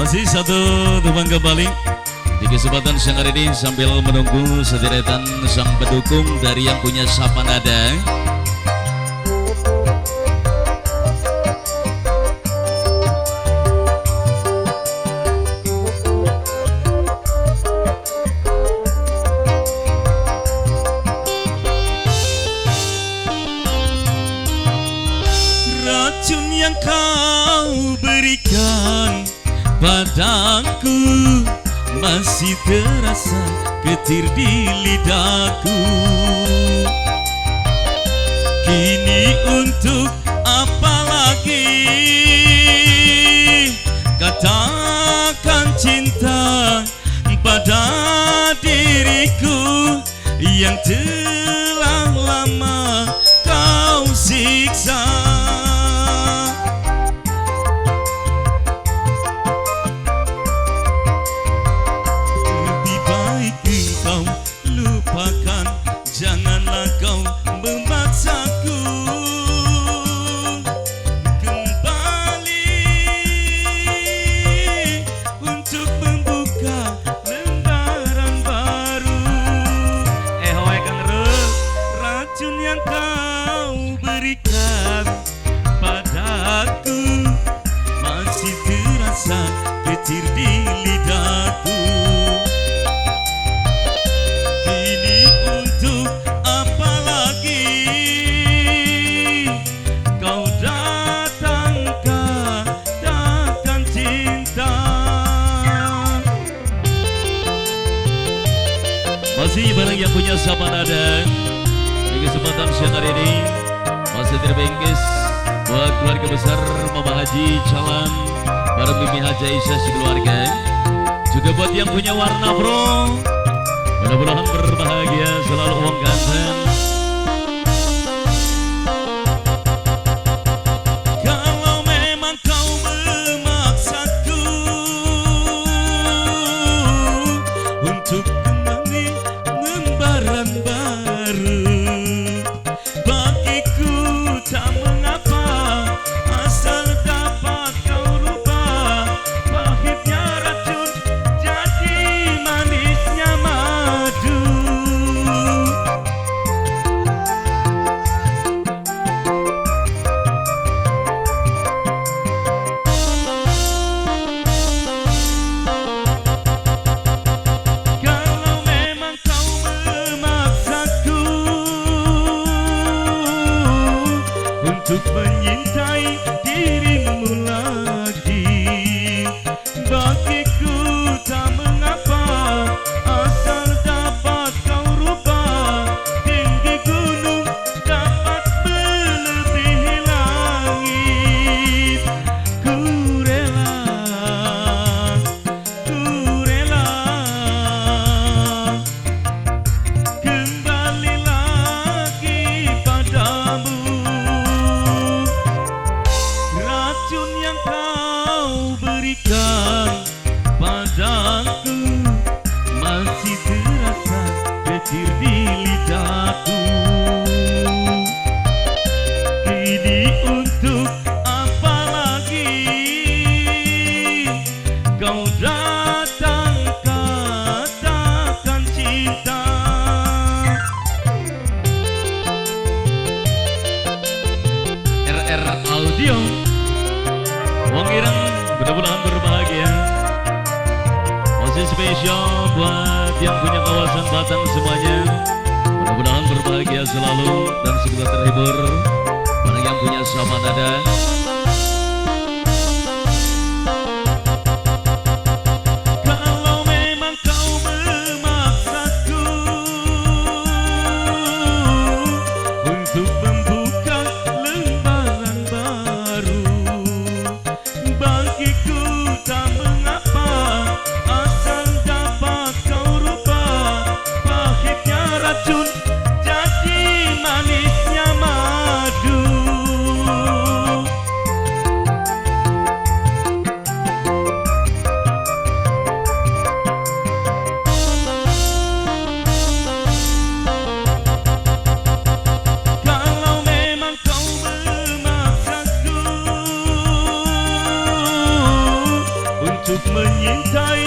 Masih satu teman kembali di kesempatan siang hari ini sambil menunggu sederetan sang pendukung dari yang punya sapa nada. Racun yang kau berikan padaku masih terasa getir di lidahku. Kini untuk apa lagi katakan cinta pada diriku yang telah lama kau siksa. Janganlah kau memaksaku kembali untuk membuka lembaran baru. Hoe Kang racun yang kau berikan padaku masih terasa getir di lidahku. Masih barang yang punya sapa nada di kesempatan siang hari ini masih terbengkes buat keluarga besar Mama Haji Calan, para Mimi Haji Aisyah sekeluarga, juga buat yang punya warna bro, mudah-mudahan berbahagia selalu uang ganteng. Kalau memang kau memaksaku untuk lembaran baru, bagiku tak mengapa asal dapat kau rubah pahitnya racun jadi manisnya madu. Untuk menyintai dirimu lagi, bagiku tak mengapa asal dapat kau rubah tinggi gunung dapat melebihi langit. Ku rela kembali lagi padamu. Racun yang kau berikan padaku masih terasa getir di lidahku. Kini untuk apa lagi kau datang katakan cinta. RR Audio Wong Ireng mudah-mudahan berbahagia. Masih spesial buat yang punya kawasan Batang semuanya, mudah-mudahan berbahagia selalu dan semoga terhibur. Para yang punya sapa nada, kalau memang kau memaksaku untuk membuka lembaran baru, bagiku tak mengapa asal dapat kau rubah pahitnya racun jadi manisnya madu. untuk menyintai